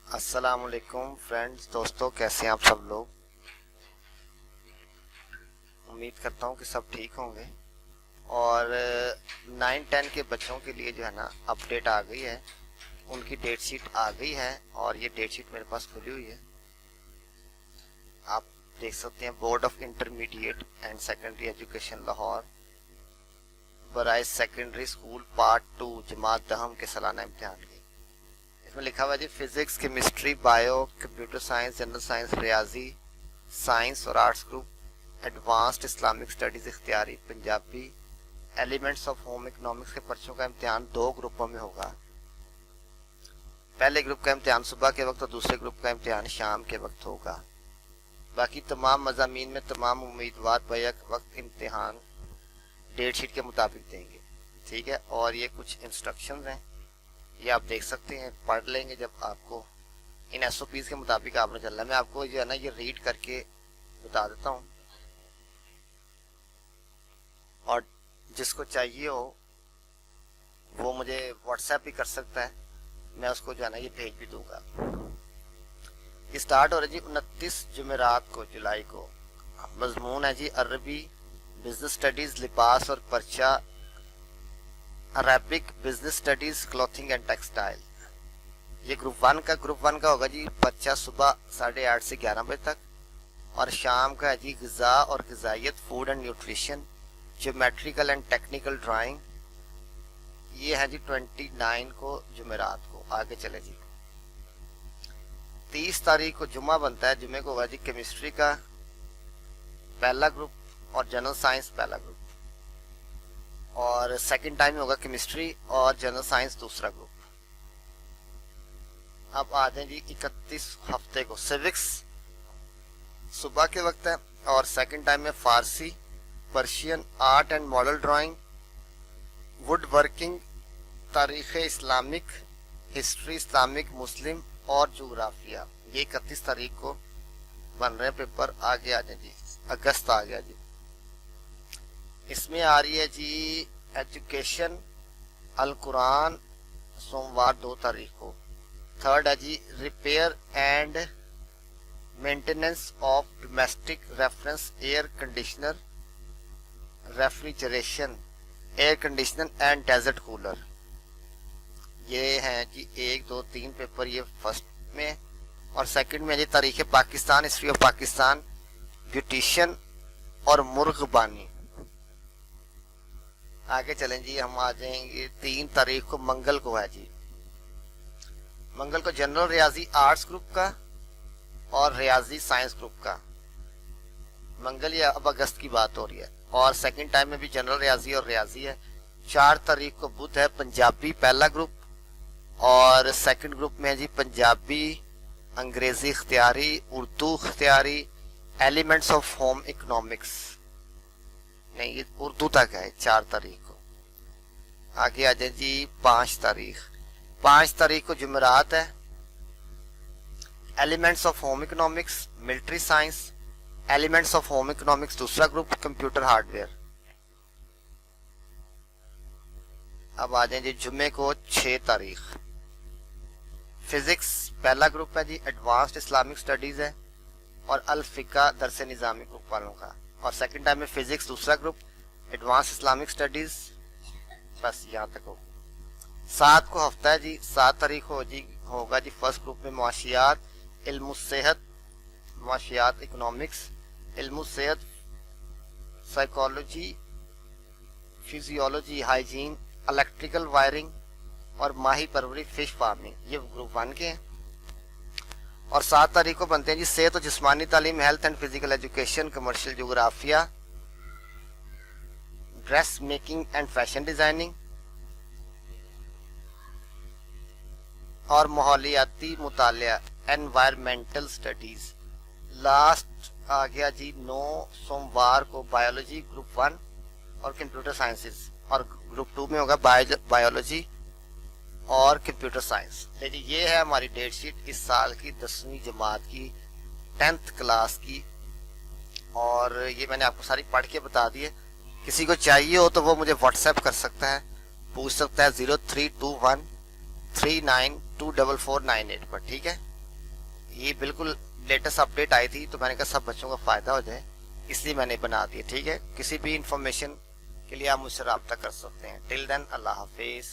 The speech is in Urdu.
السلام علیکم فرینڈز، دوستوں، کیسے ہیں آپ سب لوگ؟ امید کرتا ہوں کہ سب ٹھیک ہوں گے۔ اور 9-10 کے بچوں کے لیے جو ہے نا اپڈیٹ آ گئی ہے، ان کی ڈیٹ شیٹ آ گئی ہے اور یہ ڈیٹ شیٹ میرے پاس کھلی ہوئی ہے، آپ دیکھ سکتے ہیں۔ Board of intermediate and secondary education Lahore برائے سیکنڈری اسکول پارٹ 2 جماعت دہم کے سالانہ امتحان کی۔ اس میں لکھا ہوا ہے جی physics, chemistry, bio, computer science, general science, ریاضی سائنس اور arts group, advanced Islamic studies اختیاری، Punjabi, elements of home economics کے پرچوں کا امتحان 2 گروپوں میں ہوگا۔ پہلے گروپ کا امتحان صبح کے وقت اور دوسرے گروپ کا امتحان شام کے وقت ہوگا۔ باقی تمام مضامین میں تمام امیدوار بیک وقت امتحان ڈیٹ شیٹ کے مطابق دیں گے، ٹھیک ہے۔ اور یہ کچھ انسٹرکشنز ہیں، یہ آپ دیکھ سکتے ہیں، پڑھ لیں گے جب آپ کو ان ایس او پیز کے مطابق آپ نے چلنا ہے۔ میں آپ کو جو ہے نا یہ ریڈ کر کے بتا دیتا ہوں، اور جس کو چاہیے ہو وہ مجھے واٹس ایپ بھی کر سکتا ہے، میں اس کو جو ہے نا یہ بھیج بھی دوں گا۔ یہ سٹارٹ ہو رہا ہے جی 29 جمعرات کو، جولائی کو۔ مضمون ہے جی عربی، بزنس اسٹڈیز، لباس اور پرچہ، Arabic, business studies, clothing and textile. یہ گروپ 1 کا ہوگا جی پرچہ صبح 8:30 سے 11 بجے تک، اور شام کا ہے جی غذا اور غذائیت، food and nutrition, geometrical and technical drawing. یہ ہے جی 29 کو جمعرات کو۔ آگے چلے جی 30 تاریخ کو جمعہ بنتا ہے، جمعے کو ہوگا جی کیمسٹری کا پہلا گروپ اور جنرل سائنس پہلا گروپ، اور سیکنڈ ٹائم میں ہوگا کیمسٹری اور جنرل سائنس دوسرا گروپ۔ اب آ جائیں جی 31 ہفتے کو، سیوکس صبح کے وقت ہے اور سیکنڈ ٹائم میں فارسی، Persian, art and model drawing, wood working, تاریخ اسلامک، ہسٹری اسلامک مسلم اور جغرافیہ۔ یہ 31 تاریخ کو بن رہے ہیں پیپر۔ آگے آ جائیں جی اگست آ گیا جی، اس میں آ رہی ہے جی ایجوکیشن القرآن سوموار 2 تاریخ کو۔ تھرڈ ہے جی repair and maintenance of domestic reference air conditioner, refrigeration, air conditioner and desert cooler. یہ ہیں جی 1 2 3 پیپر، یہ فرسٹ میں، اور سیکنڈ میں جی تاریخ Pakistan, history of Pakistan, beautician اور مرغ بانی۔ آگے چلیں جی، ہم آ جائیں گے 3 تاریخ کو، منگل کو ہے جی، منگل کو جنرل ریاضی آرٹس گروپ کا اور ریاضی سائنس گروپ کا۔ منگل یہ اب اگست کی بات ہو رہی ہے، اور سیکنڈ ٹائم میں بھی جنرل ریاضی اور ریاضی ہے۔ 4 تاریخ کو بدھ ہے، پنجابی پہلا گروپ، اور سیکنڈ گروپ میں ہے جی پنجابی، انگریزی اختیاری، اردو اختیاری، ایلیمنٹس آف ہوم اکنامکس۔ نہیں، یہ اردو تک ہے 4 تاریخ کو۔ آگے آ جائیں جی 5 تاریخ کو جمعرات ہے، elements of home economics, military science, elements of home economics دوسرا گروپ، کمپیوٹر ہارڈ ویئر۔ اب آ جائیں جی جمعے کو 6 تاریخ، فزکس پہلا گروپ ہے جی، ایڈوانسڈ اسلامک اسٹڈیز ہے، اور الفقہ درس نظامی گروپ والوں کا، اور سیکنڈ ٹائم میں فزکس دوسرا گروپ، ایڈوانس اسلامک اسٹڈیز، بس یہاں تک ہو۔ 7 کو ہفتہ ہے جی، 7 تاریخ ہوگا جی فرسٹ گروپ میں معاشیات، علم الصحت، معاشیات اکنامکس، علم الصحت، psychology, physiology, hygiene, electrical wiring اور ماہی پروری، فش فارمنگ۔ یہ گروپ 1 کے ہیں۔ اور 7 تاریخ کو بنتے ہیں جی صحت و جسمانی تعلیم، health and physical education, commercial جغرافیہ، dress making and fashion designing, اور ماحولیاتی مطالعہ، انوائرمنٹل اسٹڈیز۔ لاسٹ آ گیا جی 9 سوموار کو بایولوجی گروپ 1 اور کمپیوٹر سائنسز، اور گروپ 2 میں ہوگا بایولوجی اور کمپیوٹر سائنس۔ جی یہ ہے ہماری ڈیٹ شیٹ اس سال کی 10ویں جماعت کی، 10th کلاس کی، اور یہ میں نے آپ کو ساری پڑھ کے بتا دی ہے۔ کسی کو چاہیے ہو تو وہ مجھے واٹس ایپ کر سکتا ہے، پوچھ سکتا ہے 0321 392448 پر، ٹھیک ہے۔ یہ بالکل لیٹسٹ اپڈیٹ آئی تھی تو میں نے کہا سب بچوں کا فائدہ ہو جائے، اس لیے میں نے بنا دیا. ٹھیک ہے، کسی بھی انفارمیشن کے لیے آپ مجھ سے رابطہ کر سکتے ہیں. ٹل دین اللہ حافظ.